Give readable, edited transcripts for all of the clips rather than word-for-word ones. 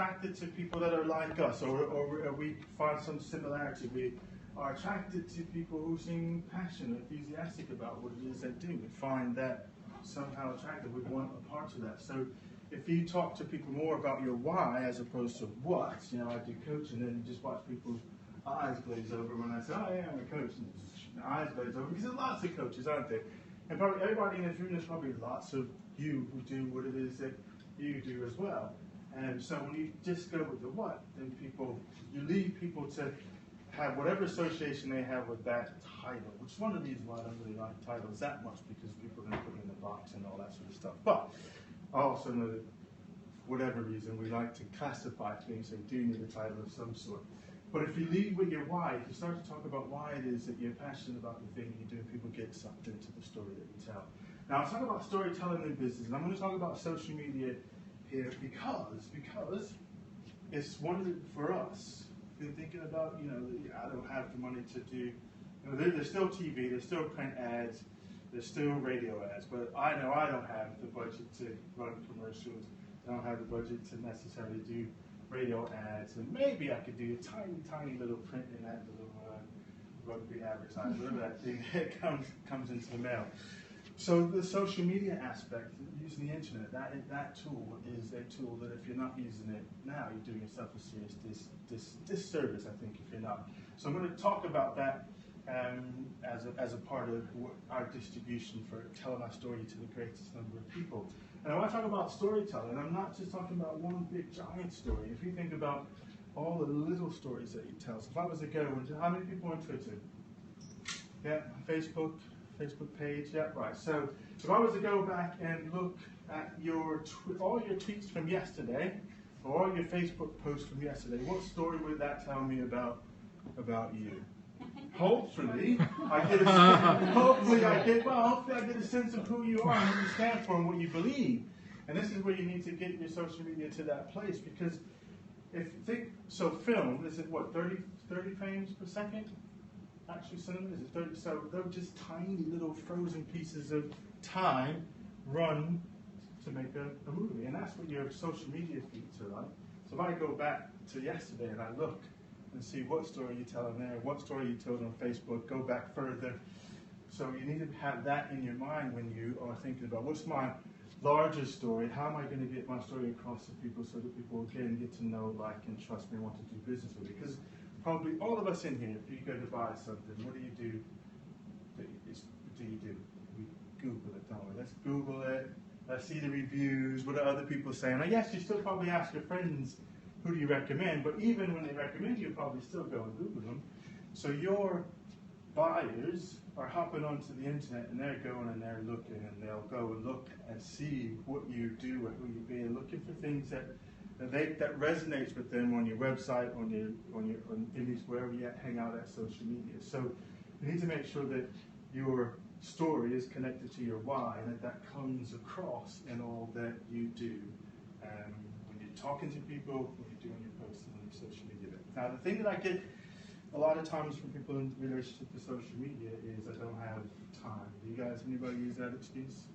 attracted to people that are like us, or we find some similarity. We are attracted to people who seem passionate, enthusiastic about what it is they do. We find that somehow attractive. We want a part of that. So if you talk to people more about your why as opposed to what, I do coaching, and you just watch people's eyes glaze over when I say, oh yeah, I'm a coach, and the eyes glaze over, because there's lots of coaches, aren't there? And probably everybody in this room, there's probably lots of you who do what it is that you do as well. And so when you just go with the what, then you leave people to have whatever association they have with that title, which is one of the reasons why I don't really like titles that much, because people are going to put it in the box and all that sort of stuff. But I also know that for whatever reason, we like to classify things, so you do need a title of some sort. But if you lead with your why, if you start to talk about why it is that you're passionate about the thing you do, people get sucked into the story that you tell. Now, I'll talk about storytelling in business, and I'm going to talk about social media here because it's one for us. Been thinking about, I don't have the money to do, there's still TV, there's still print ads, there's still radio ads, but I know I don't have the budget to run commercials. I don't have the budget to necessarily do radio ads, and maybe I could do a tiny little print in that little rugby advertisement, whatever that thing that comes into the mail. So the social media aspect, using the internet, that tool is a tool that if you're not using it now, you're doing yourself a serious disservice, I think, if you're not. So I'm going to talk about that as a part of our distribution for telling our story to the greatest number of people. And I want to talk about storytelling. I'm not just talking about one big giant story. If you think about all the little stories that you tell. So if I was to go, how many people on Twitter? Yeah, Facebook page, yeah, right. So if I was to go back and look at all your tweets from yesterday, or all your Facebook posts from yesterday, what story would that tell me about you? Hopefully, I get a sense of who you are and what you stand for and what you believe. And this is where you need to get your social media to that place, because film, is it what, 30 frames per second? Actually, cinema, is it 30? So they're just tiny little frozen pieces of time run to make a movie. And that's what your social media feeds are like. So if I go back to yesterday and I look and see what story you tell on there, what story you told on Facebook, go back further. So you need to have that in your mind when you are thinking about what's my larger story, how am I going to get my story across to people so that people again get to know, like, and trust me and want to do business with me. Because probably all of us in here, if you go to buy something, what do you do? We Google it, don't we? Let's Google it. Let's see the reviews. What are other people saying? I guess you still probably ask your friends, who do you recommend? But even when they recommend you, probably still go and Google them. So your buyers are hopping onto the internet and they're going and they're looking, and they'll go and look and see what you do or who you be, and looking for things that resonates with them on your website, on image, wherever you hang out at social media. So you need to make sure that your story is connected to your why, and that comes across in all that you do. When you're talking to people, when you're doing your posting on your social media. Now, the thing that I get a lot of times from people in relationship to social media is I don't have time. Do you guys, anybody use that excuse?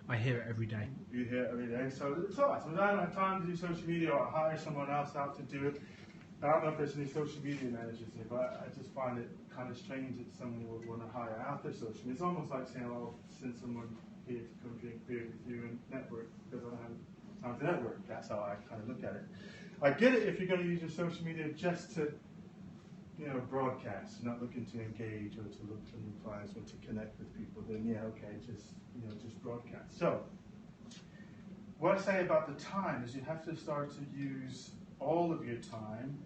I hear it every day. You hear it every day, so it's all right. So I don't have time to do social media, or I hire someone else out to do it. I don't know if there's any social media managers here, but I just find it kind of strange that someone would want to hire out their social media. It's almost like saying, "Oh, send someone here to come drink beer with you and network," because I don't have time to network. That's how I kind of look at it. I get it if you're going to use your social media just to, broadcast, not looking to engage or to look for new clients or to connect with people. Then just broadcast. So what I say about the time is you have to start to use all of your time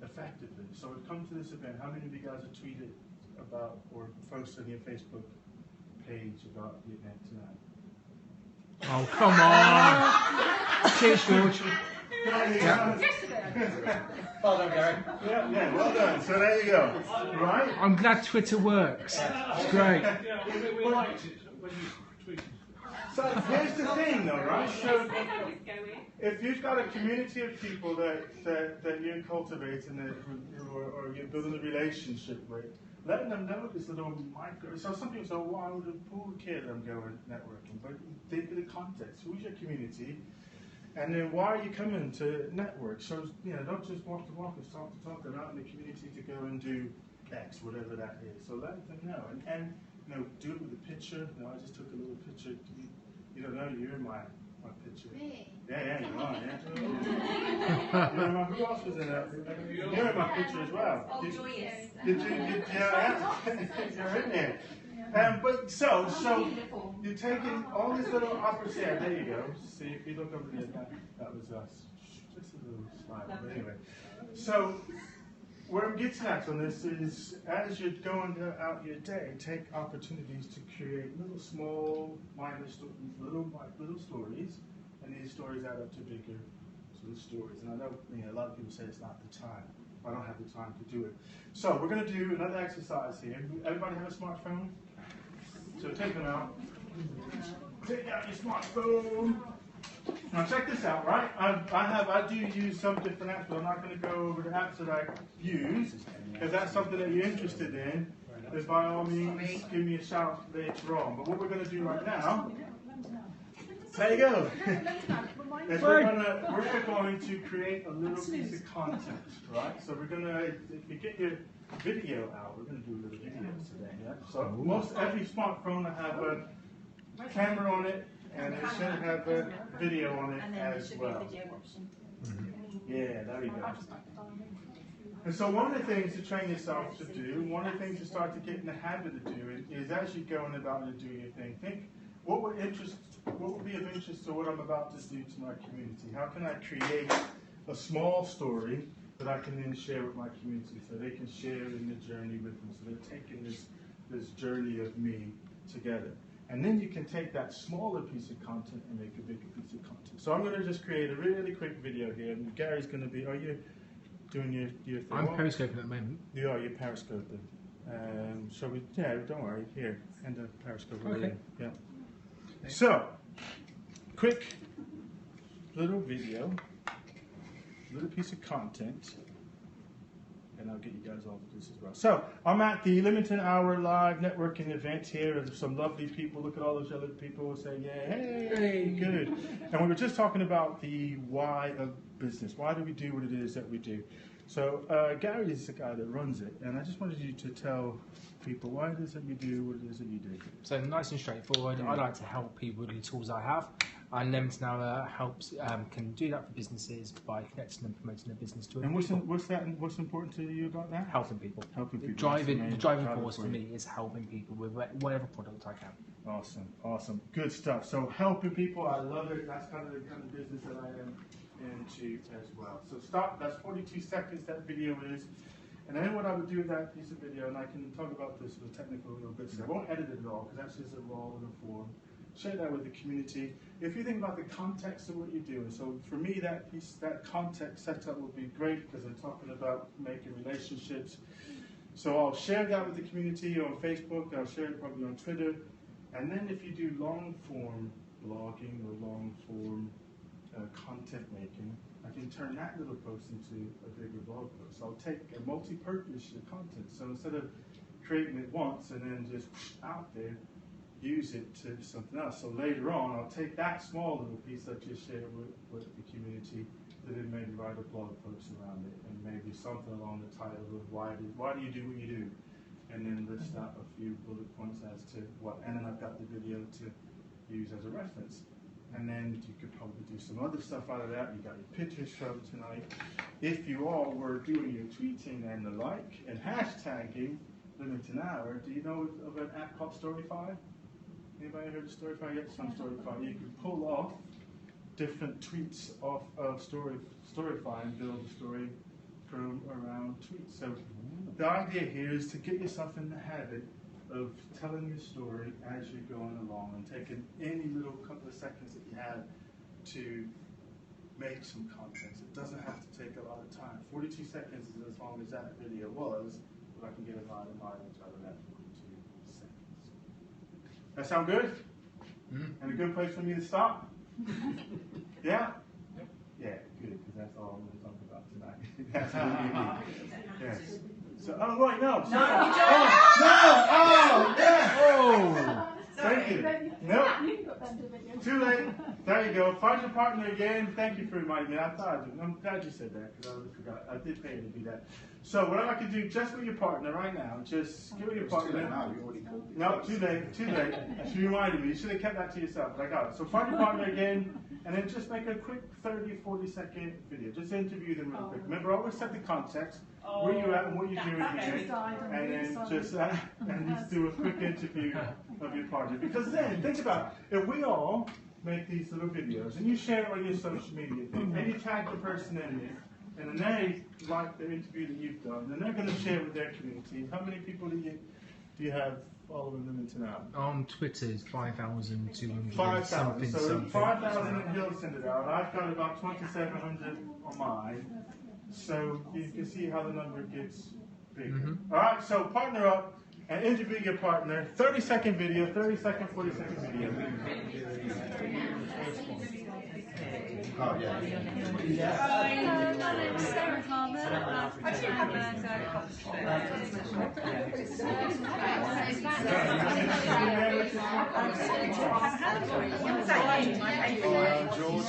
effectively. So we've come to this event. How many of you guys have tweeted about or posted on your Facebook page about the event tonight? Oh, come on. Cheers, George. Well done, Gary. Yeah, well done. So there you go. Right? I'm glad Twitter works. It's great. We liked it when you tweeted. So here's the thing, though, right? So if you've got a community of people that you're cultivating or you're building a relationship with, letting them know this little micro. So some people say, who would care that I'm going networking? But think of the context. Who's your community? And then why are you coming to network? So, don't just walk the walk and talk the talk. They're out in the community to go and do X, whatever that is. So let them know. And do it with a picture. I just took a little picture. You don't know, you're in my picture. Me? Yeah, you are, yeah. Who else was in that? You're in my picture as well. Oh, joyous. Did you? You're in there. But so you're taking all these little opportunities. Yeah, there you go. See, if you look over there, that was us. Just a little slide. But anyway, so where I'm getting at on this is, as you're going out your day, take opportunities to create little small, mindless, little stories, and these stories add up to bigger sort of stories. And I know, a lot of people say it's not the time. I don't have the time to do it. So we're going to do another exercise here. Everybody have a smartphone? So take them out. Take out your smartphone. Now check this out, right? I do use some different apps, but I'm not going to go over the apps that I use. If that's something that you're interested in, then by all means, give me a shout later on. But what we're going to do right now, there you go. Is we're going to create a little piece of content, right? So we're going to, if you get your video out, we're going to do a little video today. Yeah? So most every smartphone will have a camera on it, and it should have a video on it as well. Yeah, there we go. And so one of the things to train yourself to do, one of the things to start to get in the habit of doing, is as you're going about and doing your thing, think what would be of interest to what I'm about to do to my community? How can I create a small story that I can then share with my community so they can share in the journey with me? So they're taking this journey of me together. And then you can take that smaller piece of content and make a bigger piece of content. So I'm going to just create a really quick video here. And Gary's going to be, are you doing your thing? I'm periscoping at the moment. You are, you're periscoping. Shall we, yeah, don't worry. Here, end the periscope. Okay. Yeah. So, quick little video, little piece of content, and I'll get you guys all to this as well. So, I'm at the Leamington Hour Live Networking event here. There's some lovely people. Look at all those other people saying, yeah, hey, good. And we were just talking about the why of business. Why do we do what it is that we do? So, Gary is the guy that runs it, and I just wanted you to tell people why it is that you do what it is that you do. So nice and straightforward. I like to help people with the tools I have, and Leamington Hour helps can do that for businesses by connecting and promoting their business to. And what's important to you about that? Helping people. Helping people. The driving force for me is helping people with whatever product I can. Awesome, good stuff. So helping people, I love it. That's kind of the business that I am into as well. So stop. That's 42 seconds. That video is. And then what I would do with that piece of video, and I can talk about this with technical little bits, I won't edit it at all, because that's just a raw little form. Share that with the community. If you think about the context of what you're doing, so for me that context setup would be great, because I'm talking about making relationships. So I'll share that with the community on Facebook, I'll share it probably on Twitter, and then if you do long form blogging or long form content making, I can turn that little post into a bigger blog post. So I'll take a multi-purpose content. So instead of creating it once and then just out there, use it to something else. So later on, I'll take that small little piece I just shared with the community, and then maybe write a blog post around it, and maybe something along the title of why do you do what you do, and then list out a few bullet points as to what, and then I've got the video to use as a reference. And then you could probably do some other stuff out of that. You got your pictures from tonight. If you all were doing your tweeting and the like, and hashtagging Leamington Hour, do you know of an app called Storyfy? Anybody heard of Storyfy yet? Some Storyfy. You can pull off different tweets off of Storyfy and build a story from around tweets. So the idea here is to get yourself in the habit of telling your story as you're going along and taking any little couple of seconds that you have to make some content. It doesn't have to take a lot of time. 42 seconds is as long as that video was, but I can get a lot of mileage out of that 42 seconds. That sound good? Mm-hmm. And a good place for me to stop? Yeah? Yep. Yeah, good, because that's all I'm going to talk about tonight. That's what you need. Yes. So, oh, wait, no. No, you don't. Oh, no. Oh, yeah. Oh. Sorry. Thank you. No. You've got them to video. Too late. There you go. Find your partner again. Thank you for reminding me. I'm glad you said that because I forgot. I did pay you to do that. So what I'd like to do just with your partner right now, just give me your partner. No, too late. Too late. She reminded me. You should have kept that to yourself. But I got it. So find your partner again, and then just make a quick 30, 40-second video. Just interview them real quick. Remember, always set the context, where you're at and what you're doing here, and then just and just do a quick interview of your partner. Because then, think about it. If we all make these little videos and you share it on your social media thing, and you tag the person in it, and then they like the interview that you've done, then they're going to share with their community. How many people do you have following Leamington now? On Twitter is 5,200. 5,000. So something. 5,000 and he'll send it out. I've got about 2,700 on mine. So you can see how the number gets bigger. All right, so partner up and interview your partner. 30-second video, 30-second, 40-second video. Oh, yeah. My name's Sarah Palmer. George.